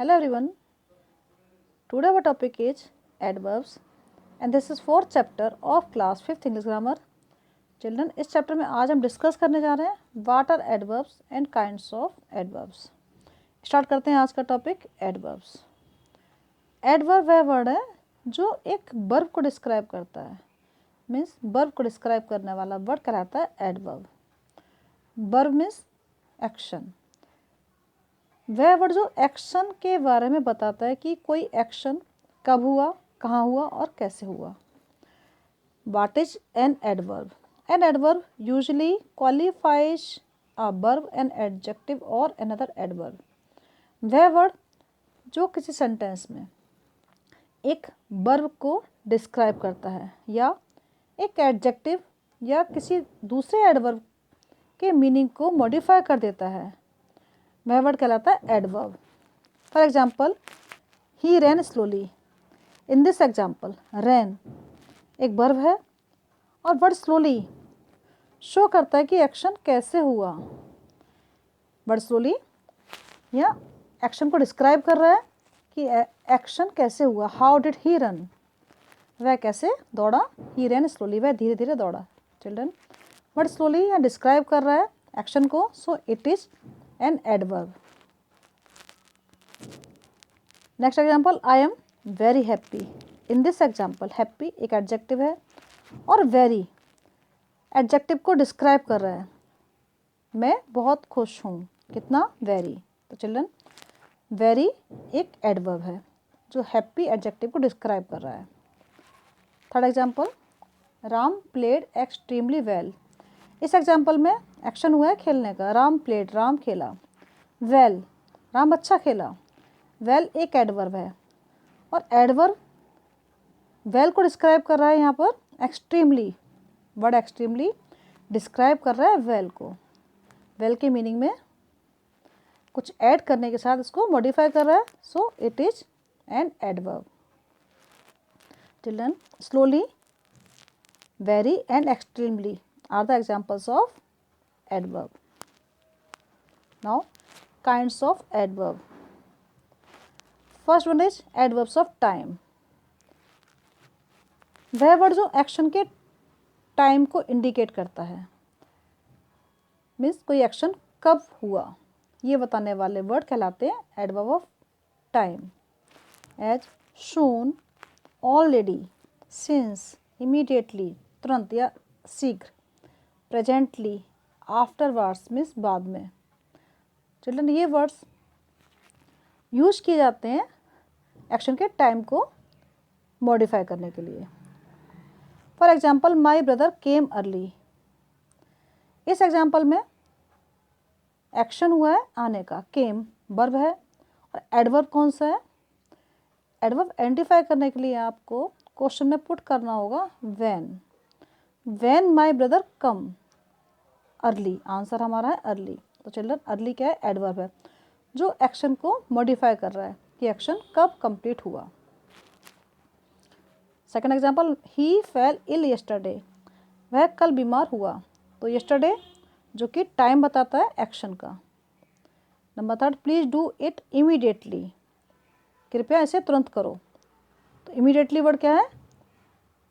Hello everyone. Today our topic is adverbs and this is fourth chapter of class 5th English grammar. Children, इस chapter में आज हम discuss करने जा रहे हैं what are adverbs and kinds of adverbs. Start करते हैं आज का टॉपिक एडवर्ब्स. एडवर्ब वह वर्ड है जो एक वर्ब को डिस्क्राइब करता है. मीन्स वर्ब को डिस्क्राइब करने वाला वर्ड कहलाता है एडवर्ब. Verb means action. वह वर्ड जो एक्शन के बारे में बताता है कि कोई एक्शन कब हुआ, कहाँ हुआ और कैसे हुआ. What is an adverb? An adverb usually qualifies a verb, an adjective और अनदर एडवर्ब. वह वर्ड जो किसी सेंटेंस में एक वर्ब को डिस्क्राइब करता है या एक एडजेक्टिव या किसी दूसरे एडवर्ब के मीनिंग को मॉडिफाई कर देता है, वह वर्ड कहलाता है adverb. For example, he ran slowly. In this example, ran एक वर्ब है और वर्ड स्लोली शो करता है कि एक्शन कैसे हुआ. वर्ड स्लोली या एक्शन को डिस्क्राइब कर रहा है कि एक्शन कैसे हुआ. How did he run? वह कैसे दौड़ा. ही रैन स्लोली, वह धीरे धीरे दौड़ा. चिल्ड्रन, वर्ड स्लोली या डिस्क्राइब कर रहा है एक्शन को, so it is an adverb. Next example, I am very happy. In this example, happy एक एडजेक्टिव है और वेरी एडजेक्टिव को डिस्क्राइब कर रहा है. मैं बहुत खुश हूँ. कितना? वेरी. तो चिल्ड्रन, वेरी एक एडवर्ब है जो हैप्पी एडजेक्टिव को डिस्क्राइब कर रहा है. Third example, Ram played extremely well. इस एग्जाम्पल में एक्शन हुआ है खेलने का. राम प्लेड, राम खेला. वेल, राम अच्छा खेला. वेल एक एडवर्ब है और एडवर्ब वेल को डिस्क्राइब कर रहा है यहाँ पर एक्सट्रीमली. वर्ड एक्सट्रीमली डिस्क्राइब कर रहा है वेल को. वेल के मीनिंग में कुछ ऐड करने के साथ इसको मॉडिफाई कर रहा है, so it is an adverb. Children, slowly, very and extremely are the examples of adverb. Now, kinds of adverb. First one is adverbs of time. वह वर्ड जो एक्शन के टाइम को इंडिकेट करता है. मीन्स कोई एक्शन कब हुआ ये बताने वाले वर्ड कहलाते हैं adverb of time. As soon, already, since, immediately तुरंत या शीघ्र, प्रेजेंटली, आफ्टरवर्ड्स मीन्स बाद में. चिल्ड्रन, ये वर्ड्स यूज किए जाते हैं एक्शन के टाइम को मॉडिफाई करने के लिए. For example, my brother came early. इस एग्जाम्पल में एक्शन हुआ है आने का. केम वर्ब है और एडवर्ब कौन सा है? एडवर्ब आइडेंटिफाई करने के लिए आपको क्वेश्चन में पुट करना होगा when. When my brother come early. Answer हमारा है अर्ली. तो चिल्ड्रन, अर्ली क्या है? एडवर्ब है जो एक्शन को मॉडिफाई कर रहा है कि एक्शन कब कंप्लीट हुआ. सेकंड एग्जांपल, ही फेल इल यस्टरडे. वह कल बीमार हुआ. तो यस्टरडे जो कि टाइम बताता है एक्शन का. Number third, please do it immediately. कृपया इसे तुरंत करो. तो इमीडिएटली वर्ड क्या है?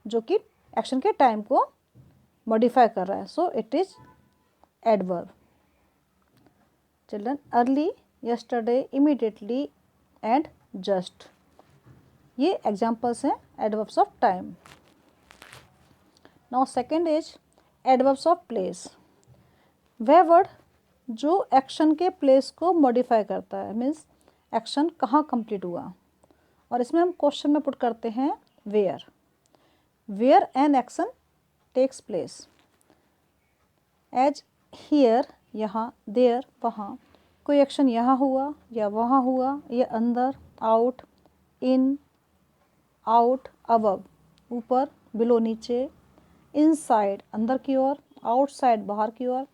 जो कि एक्शन के टाइम को मॉडिफाई कर रहा है, so it is adverb. Children, early, yesterday, immediately and just, ये एग्जाम्पल्स हैं adverbs of time. Now second is adverbs of place. वह वर्ड जो एक्शन के प्लेस को मॉडिफाई करता है. मीन्स एक्शन कहाँ कंप्लीट हुआ और इसमें हम क्वेश्चन में पुट करते हैं where. Where an action takes place. As here यहाँ, देयर वहाँ. कोई एक्शन यहाँ हुआ या वहाँ हुआ, या अंदर, आउट, इन, आउट, अबव ऊपर, बिलो नीचे, इनसाइड अंदर की ओर, आउटसाइड बाहर की ओर.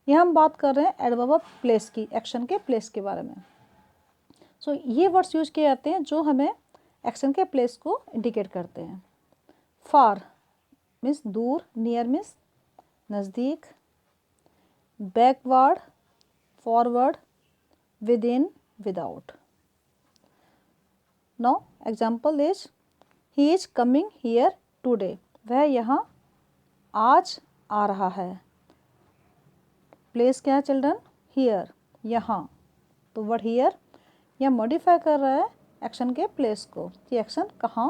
यहाँ हम बात कर रहे हैं एडवर्ब ऑफ प्लेस की, एक्शन के प्लेस के बारे में. सो ये वर्ड्स यूज किए जाते हैं जो हमें एक्शन के प्लेस को इंडिकेट करते हैं. फार मीन्स दूर, नियर मीन्स नज़दीक, backward, forward, with in, without. Now example is he is coming here today, वह यहाँ आज आ रहा है। प्लेस क्या है चिल्ड्रन, हियर, यहाँ। तो वर्ड हियर यह मॉडिफाई कर रहा है एक्शन के प्लेस को, कि एक्शन कहाँ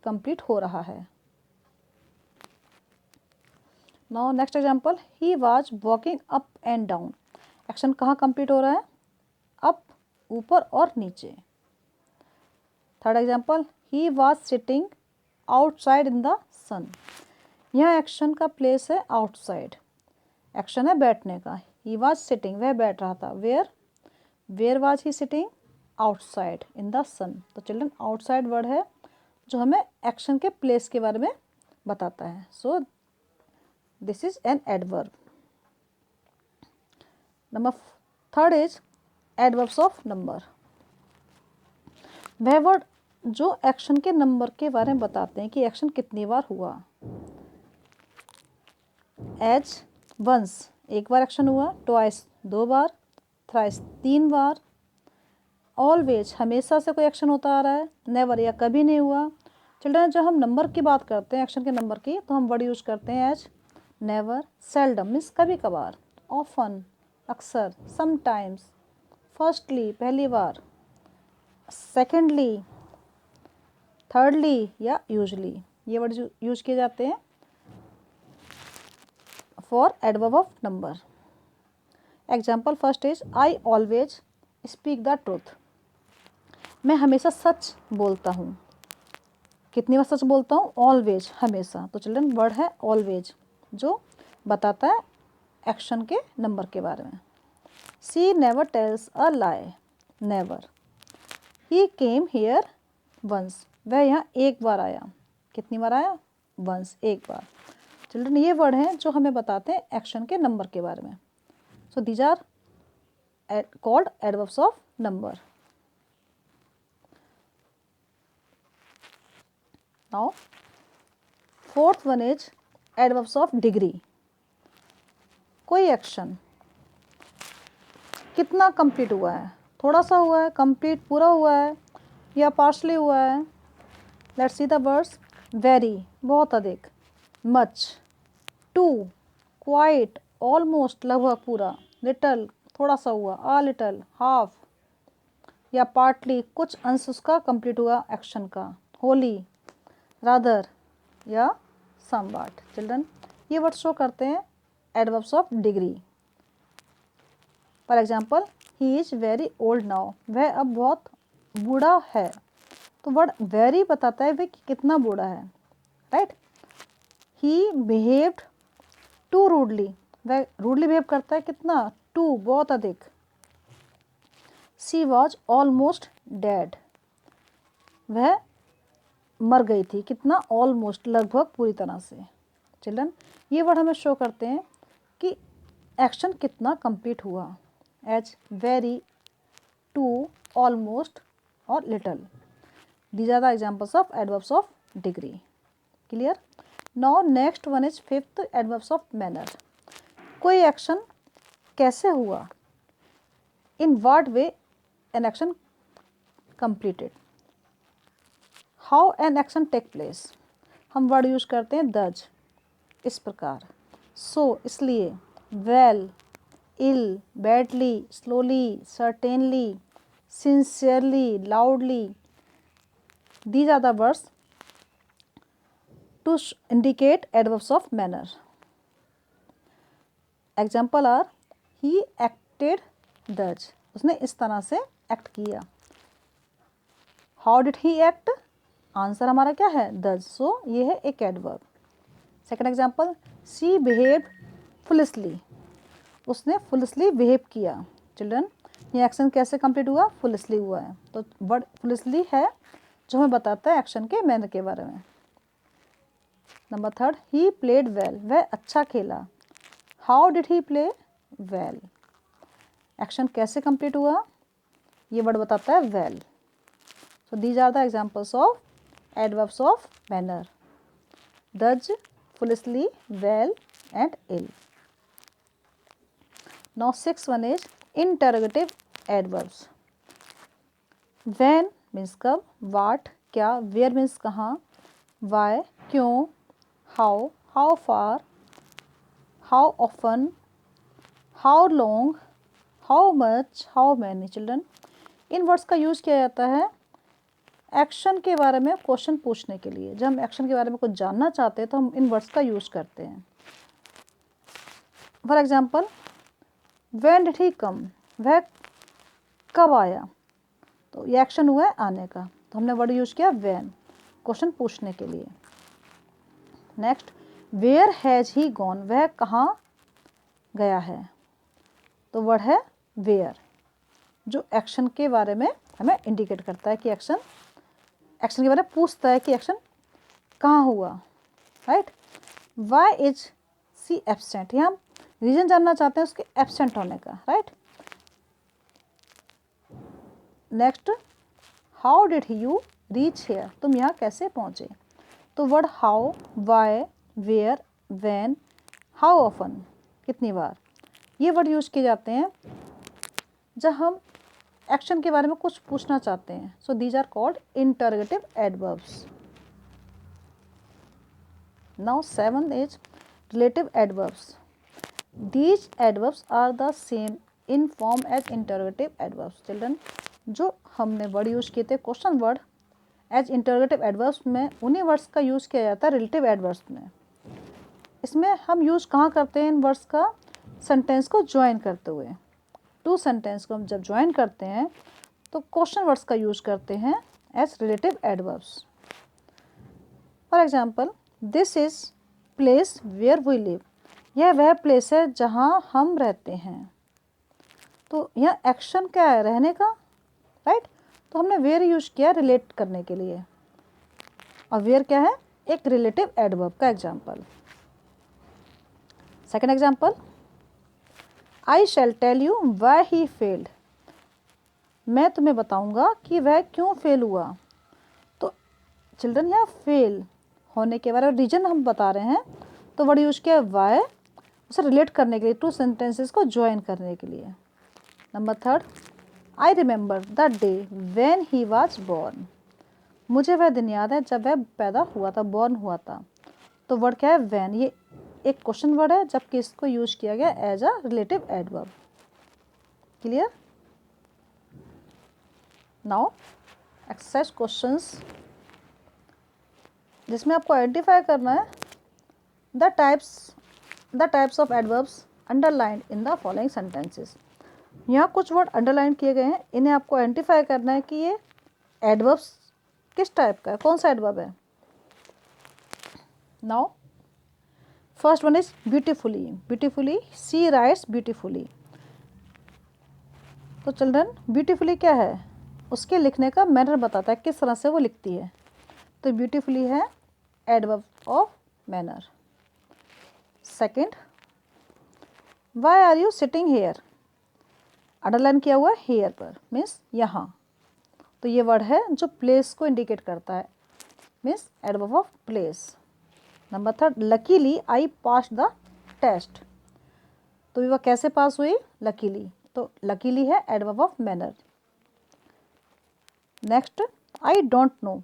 कंप्लीट हो रहा है। Now next example, he was walking up and down, action कहाँ कंप्लीट हो रहा है, अप, ऊपर और नीचे। Third example, he was sitting outside in the sun, यह एक्शन का प्लेस है आउटसाइड, एक्शन है बैठने का। ही वाज सिटिंग, वह बैठ रहा था। Where was he sitting, outside in the sun. तो चिल्ड्रन आउटसाइड वर्ड है जो हमें एक्शन के प्लेस के बारे में बताता है। So this is an adverb. Number third is adverbs of number. वह वर्ड जो एक्शन के नंबर के बारे में बताते हैं कि एक्शन कितनी बार हुआ। एज, वंस, एक बार एक्शन हुआ। ट्वाइस, दो बार। थ्राइस, तीन बार। ऑलवेज, हमेशा से कोई एक्शन होता आ रहा है। नेवर, या कभी नहीं हुआ। चिल्ड्रन जब हम नंबर की बात करते हैं, एक्शन के नंबर की, तो हम वर्ड यूज करते हैं एज, नेवर। सेल्डम मीन्स कभी कभार। ऑफन, अक्सर। समटाइम्स, फर्स्टली, पहली बार। सेकेंडली, थर्डली या यूजली, ये वर्ड यूज किए जाते हैं for adverb of number. Example first is, I always speak the truth, मैं हमेशा सच बोलता हूँ। कितनी बार सच बोलता हूँ, ऑलवेज, हमेशा। तो चिल्ड्रन वर्ड है ऑलवेज जो बताता है एक्शन के नंबर के बारे में। She never tells a lie, never. He came here once, वह यहाँ एक बार आया। कितनी बार आया, वंस, एक बार। चिल्ड्रन ये वर्ड हैं जो हमें बताते हैं एक्शन के नंबर के बारे में। So these are called adverbs of number. Now fourth one is adverbs of degree. कोई एक्शन कितना कंप्लीट हुआ है, थोड़ा सा हुआ है, कंप्लीट पूरा हुआ है, या पार्शली हुआ है। Let's see the words, very, बहुत अधिक। मच, टू, क्वाइट, ऑलमोस्ट, लगभग पूरा। लिटल, थोड़ा सा हुआ। आ लिटल, हाफ, या पार्टली, कुछ अंश उसका कंप्लीट हुआ एक्शन का। होली, रादर, या समवाट। चिल्ड्रन ये वर्ड शो करते हैं adverbs of degree. For example, he is very old now, वह अब बहुत बूढ़ा है। तो वर्ड वेरी बताता है वह कितना बूढ़ा है, right. He behaved too rudely, वह रूडली बिहेव करता है कितना, टू, बहुत अधिक। शी वॉज ऑलमोस्ट डेड, वह मर गई थी। कितना, ऑलमोस्ट, लगभग, पूरी तरह से। चिल्ड्रन ये वर्ड हमें शो करते हैं कि एक्शन कितना कंप्लीट हुआ। एज, वेरी, टू, ऑलमोस्ट और little, these are the examples of adverbs of degree. Clear. Now next one is fifth, adverbs of manner. कोई एक्शन कैसे हुआ, in what way an action completed. How an action take place, हम word use करते हैं thus, इस प्रकार। So, इसलिए। Well, ill, badly, slowly, certainly, sincerely, loudly, these are the words to indicate adverbs of manner. Example are, he acted दज, उसने इस तरह से एक्ट किया। How did he act, answer हमारा क्या है, दज। सो ये है एक adverb. Second example, she behaved foolishly, उसने फुलिशली बिहेव किया। चिल्ड्रन ये एक्शन कैसे कंप्लीट हुआ, फुलिशली हुआ है। तो वर्ड फुलिशली है जो हमें बताता है एक्शन के मैनर के बारे में। Number third, he played well, वह अच्छा खेला। How did he play well, action कैसे कंप्लीट हुआ, ये वर्ड बताता है well. So these are the examples of adverbs of manner, thus, foolishly, well and ill. Now sixth one is interrogative adverbs. When means कब, what क्या, where means कहाँ, why क्यों, how far, how often, how long, how much, how many. Children, इन words का use किया जाता है action के बारे में क्वेश्चन पूछने के लिए। जब हम एक्शन के बारे में कुछ जानना चाहते हैं तो हम इन वर्ड्स का यूज़ करते हैं। For example, when did he come, वह कब आया, तो ये एक्शन हुआ है आने का, तो हमने वर्ड यूज़ किया व्हेन, क्वेश्चन पूछने के लिए। Next, where has he gone, वह कहाँ गया है, तो वर्ड है वेयर, जो एक्शन के बारे में हमें इंडिकेट करता है कि एक्शन के बारे में पूछता है कि एक्शन कहाँ हुआ, right. Why is she absent, यहाँ हम रीजन जानना चाहते हैं उसके एब्सेंट होने का, right. Next, how did you reach here, तुम यहाँ कैसे पहुँचे, तो word how, why, where, when, how often, कितनी बार, ये वर्ड यूज किए जाते हैं जब हम एक्शन के बारे में कुछ पूछना चाहते हैं। So these are called interrogative adverbs. Now 7 is relative adverbs. These adverbs are the same in form as interrogative adverbs. Children, जो हमने वर्ड यूज किए थे question word as interrogative adverbs में, उन्हीं वर्ड्स का यूज़ किया जाता है रिलेटिव एडवर्ब्स में। इसमें हम यूज़ कहाँ करते हैं इन वर्ड्स का, सेंटेंस को ज्वाइन करते हुए। टू सेंटेंस को हम जब ज्वाइन करते हैं तो क्वेश्चन वर्ड्स का यूज़ करते हैं as relative adverbs. For example, this is place where we live, यह वह प्लेस है जहाँ हम रहते हैं, तो यह एक्शन क्या है, रहने का, राइट। तो हमने वेयर यूज किया रिलेट करने के लिए, और वेयर क्या है, एक रिलेटिव एडवर्ब का example. Second example, I shall tell you why he failed, मैं तुम्हें बताऊंगा कि वह क्यों फेल हुआ। तो चिल्ड्रन, यहाँ फेल होने के बारे में रीजन हम बता रहे हैं, तो वर्ड यूज किया वाई, उसे रिलेट करने के लिए, टू सेंटेंसेस को ज्वाइन करने के लिए। Number third, I remember the day when he was born, मुझे वह दिन याद है जब वह पैदा हुआ था, बॉर्न हुआ था। तो वर्ड क्या है, व्हेन, ये एक क्वेश्चन वर्ड है जबकि इसको यूज किया गया as a relative adverb. Clear. Now exercise questions, जिसमें आपको आइडेंटिफाई करना है the types of adverbs underlined in the following sentences. यहाँ कुछ वर्ड अंडरलाइन किए गए हैं, इन्हें आपको आइडेंटिफाई करना है कि ये एडवर्ब्स किस टाइप का है, कौन सा एडवर्ब है। Now first one is beautifully, beautifully, she writes beautifully. तो चिल्ड्रन, ब्यूटीफुली क्या है, उसके लिखने का मैनर बताता है, किस तरह से वो लिखती है, तो ब्यूटीफुली है adverb of manner. Second, why are you sitting here, underline किया हुआ है हेयर पर, मीन्स यहाँ, तो ये वर्ड है जो प्लेस को इंडिकेट करता है, means adverb of place. Number third, luckily I pass the test, तो वह कैसे पास हुई, लकीली, तो लकीली है adverb of manner. Next, I don't know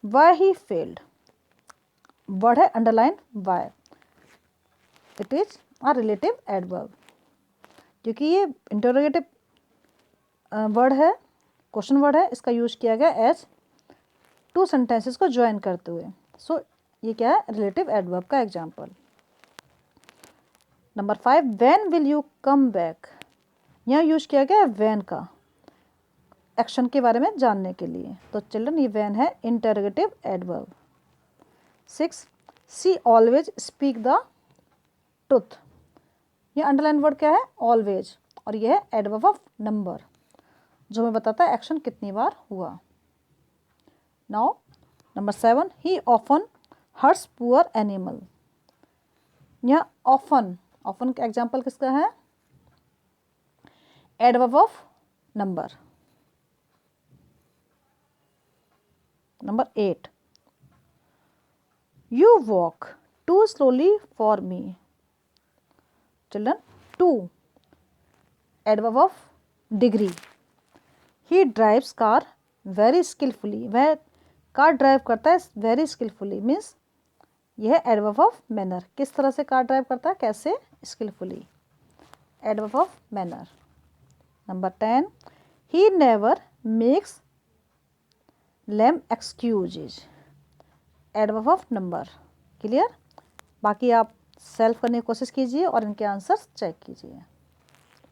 why he failed, word है underline why, it is a relative adverb, क्योंकि ये interrogative word है, क्वेश्चन वर्ड है, इसका यूज किया गया एज टू सेंटेंसेस को ज्वाइन करते हुए। सो ये क्या है, रिलेटिव एडवर्ब का example. Number 5, when will you come back, यहाँ यूज किया गया है व्हेन का, एक्शन के बारे में जानने के लिए, तो चिल्ड्रन ये व्हेन है interrogative adverb. 6, she always speak the truth, ये अंडरलाइन वर्ड क्या है, ऑलवेज, और ये है एडवर्ब ऑफ नंबर, जो हमें बताता है एक्शन कितनी बार हुआ। Now number 7, he often hurts poor animal, यहाँ ऑफन, ऑफन का एग्जाम्पल किसका है, adverb of number. Number 8, you walk too slowly for me, children, too adverb of degree, he drives car very skilfully, वह car drive करता है very skilfully, means यह है adverb of manner. किस तरह से कार ड्राइव करता है, कैसे, skilfully, adverb of manner. Number 10, he never makes lame excuses, adverb of number. Clear? बाकी आप सेल्फ करने की कोशिश कीजिए और इनके आंसर्स चेक कीजिए।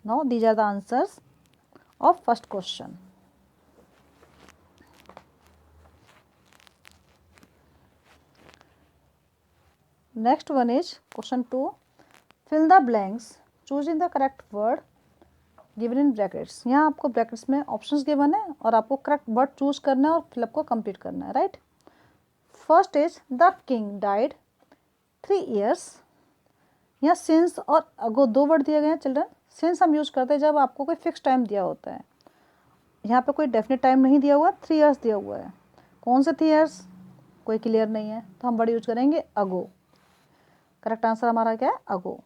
Now these are the answers of first question. Next one is question 2, fill the blanks choosing the correct word given in brackets. यहाँ आपको ब्रैकेट्स में ऑप्शंस गिवन है और आपको करेक्ट वर्ड चूज करना है और फिलअप को कंप्लीट करना है, right. First is the king died 3 years। यहाँ सिंस और अगो 2 वर्ड दिए गए हैं चिल्ड्रन। सिंस हम यूज करते हैं जब आपको कोई फिक्स टाइम दिया होता है, यहाँ पे कोई डेफिनेट टाइम नहीं दिया हुआ, 3 years दिया हुआ है। कौन से 3 years कोई क्लियर नहीं है, तो हम वर्ड यूज करेंगे अगो। करेक्ट आंसर हमारा क्या है, ago.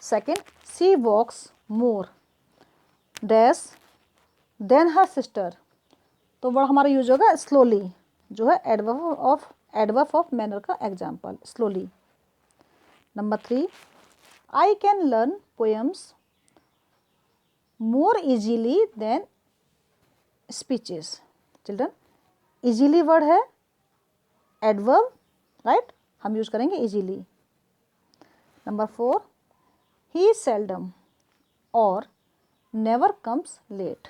Second, she walks more dash than her sister, तो वर्ड हमारा यूज होगा स्लोली, जो है एडवर्ब ऑफ मैनर का example, slowly. Number 3, I can learn poems more easily than speeches. Children, easily word है एडवर्ब, राइट, हम use करेंगे easily. Number 4, he seldom और never comes late,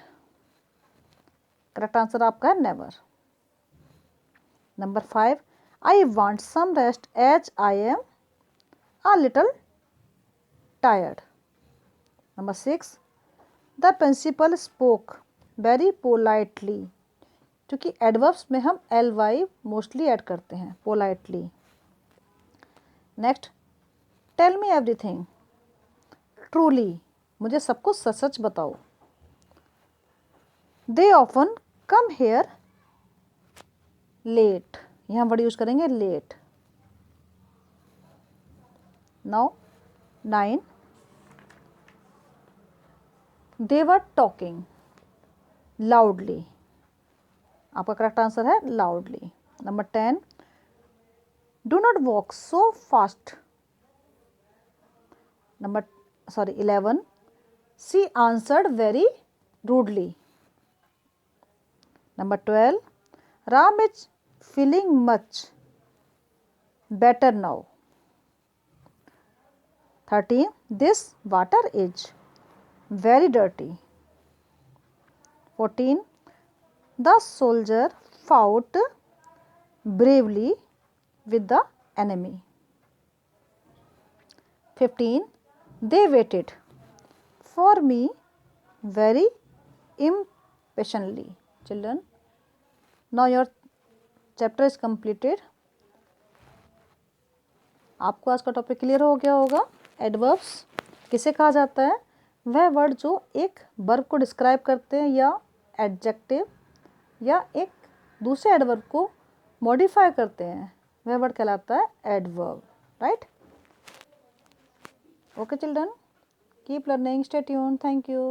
correct answer आपका है never. Number 5, I want some rest as I am a little tired. Number 6, the principal spoke very politely, क्योंकि adverbs में हम ly mostly add करते हैं, politely. Next, tell me everything truly, मुझे सब कुछ सच सच बताओ। They often come here late, यहाँ वर्ड यूज करेंगे late. Now 9, they were talking loudly, आपका करेक्ट आंसर है loudly. Number 10, do not walk so fast. Number 11, she answered very rudely. Number 12, Ram is feeling much better now. 13, this water is very dirty. 14, the soldier fought bravely with the enemy. 15, they waited for me very impatiently. Children, now your chapter is completed. आपको आज का topic clear हो गया होगा। Adverbs किसे कहा जाता है, वह वर्ड जो एक वर्ब को डिस्क्राइब करते हैं या एडजेक्टिव या एक दूसरे एडवर्ब को मॉडिफाई करते हैं, वह वर्ड कहलाता है adverb, right. Okay children, keep learning, stay tuned, thank you.